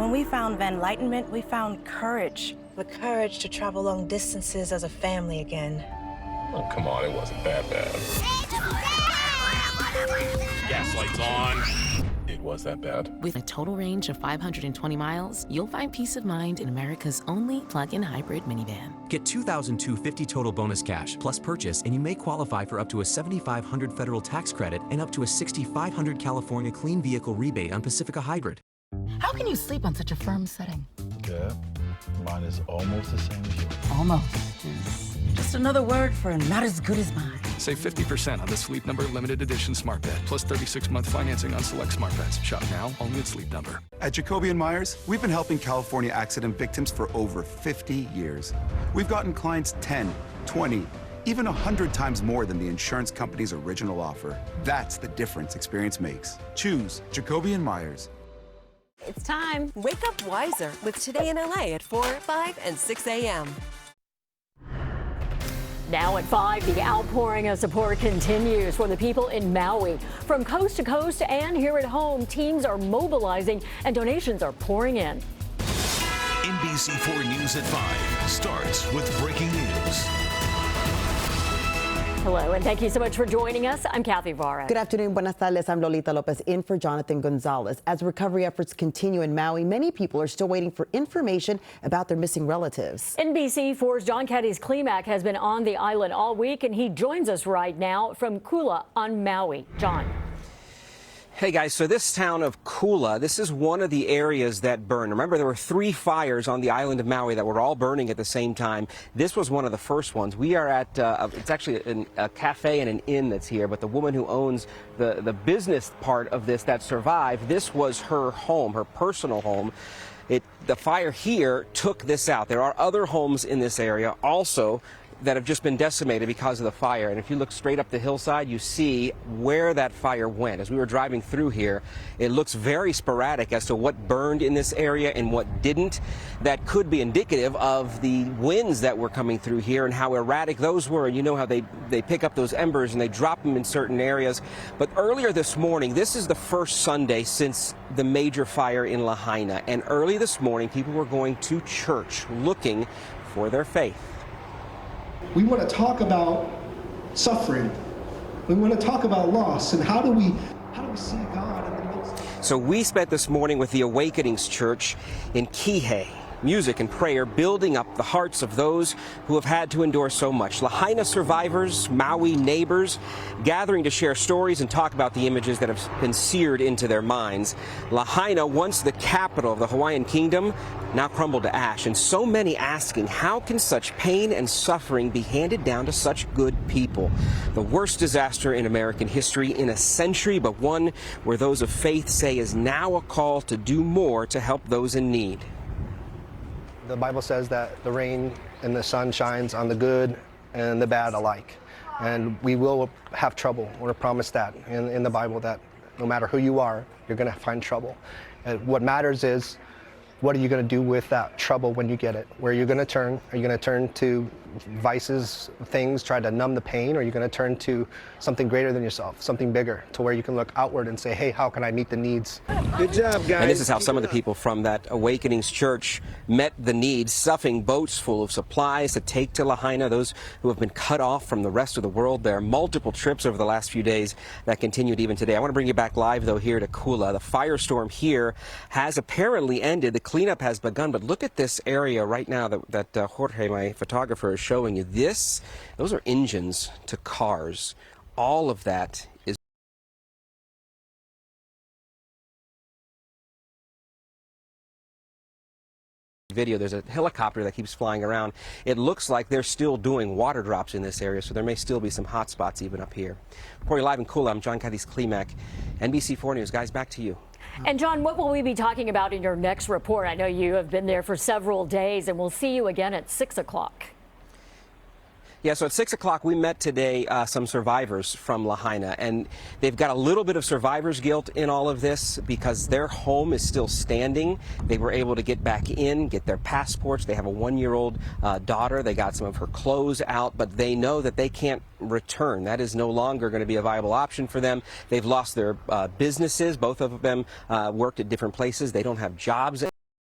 When we found enlightenment, we found courage. The courage to travel long distances as a family again. Oh, come on, it wasn't that bad. Gas lights on. It was that bad. With a total range of 520 miles, you'll find peace of mind in America's only plug-in hybrid minivan. Get $2,250 total bonus cash plus purchase, and you may qualify for up to a $7,500 federal tax credit and up to a $6,500 California clean vehicle rebate on Pacifica Hybrid. How can you sleep on such a firm setting? Good. Mine is almost the same as you. Almost. Just another word for not as good as mine. Save 50% on the Sleep Number limited edition smart bed, plus 36-month financing on select smart beds. Shop now only at Sleep Number. At Jacoby & Myers, we've been helping California accident victims for over 50 years. We've gotten clients 10, 20, even 100 times more than the insurance company's original offer. That's the difference experience makes. Choose Jacoby & Myers. It's time. Wake up wiser with Today in LA at 4, 5, and 6 a.m. Now at 5, the outpouring of support continues for the people in Maui. From coast to coast and here at home, teams are mobilizing and donations are pouring in. NBC4 News at 5 starts with breaking news. Hello, and thank you so much for joining us. I'm Kathy Vara. Good afternoon. Buenas tardes. I'm Lolita Lopez in for Jonathan Gonzalez. As recovery efforts continue in Maui, many people are still waiting for information about their missing relatives. NBC4's John Caddy's Klimak has been on the island all week, and he joins us right now from Kula on Maui. John. Hey guys, so this town of Kula, this is one of the areas that burned. Remember, there were 3 fires on the island of Maui that were all burning at the same time. This was one of the first ones. We are at, it's actually a cafe and an inn that's here, but the woman who owns the business part of this that survived, this was her home, her personal home. The fire here took this out. There are other homes in this area also that have just been decimated because of the fire. And if you look straight up the hillside, you see where that fire went. As we were driving through here, it looks very sporadic as to what burned in this area and what didn't. That could be indicative of the winds that were coming through here and how erratic those were. And you know how they pick up those embers and they drop them in certain areas. But earlier this morning, this is the first Sunday since the major fire in Lahaina. And early this morning, people were going to church looking for their faith. We want to talk about suffering. We want to talk about loss and how do we see God in the midst of it? So we spent this morning with the Awakenings Church in Kihei. Music and prayer building up the hearts of those who have had to endure so much. Lahaina survivors, Maui neighbors, gathering to share stories and talk about the images that have been seared into their minds. Lahaina, once the capital of the Hawaiian kingdom, now crumbled to ash. And so many asking, how can such pain and suffering be handed down to such good people? The worst disaster in American history in a century, but one where those of faith say is now a call to do more to help those in need. The Bible says that the rain and the sun shines on the good and the bad alike. And we will have trouble. We're promised that in the Bible, that no matter who you are, you're going to find trouble. And what matters is, what are you going to do with that trouble when you get it? Where are you going to turn? Are you going to turn to vices, things, try to numb the pain? Or are you going to turn to something greater than yourself, something bigger, to where you can look outward and say, hey, how can I meet the needs? Good job, guys. And this is how some of the people from that Awakenings Church met the needs, stuffing boats full of supplies to take to Lahaina, those who have been cut off from the rest of the world. There are multiple trips over the last few days that continued even today. I want to bring you back live, though, here to Kula. The firestorm here has apparently ended. The cleanup has begun, but look at this area right now that Jorge, my photographer, is showing you. Those are engines to cars. All of that is video. There's a helicopter that keeps flying around. It looks like they're still doing water drops in this area, so there may still be some hot spots even up here. Reporting live in Kula, I'm John Caddy's Klimak, NBC4 News. Guys, back to you. And John, what will we be talking about in your next report? I know you have been there for several days, and we'll see you again at 6 o'clock. Yeah, so at 6 o'clock, we met today some survivors from Lahaina, and they've got a little bit of survivor's guilt in all of this because their home is still standing. They were able to get back in, get their passports. They have a 1-year-old daughter. They got some of her clothes out, but they know that they can't return. That is no longer going to be a viable option for them. They've lost their businesses. Both of them worked at different places. They don't have jobs.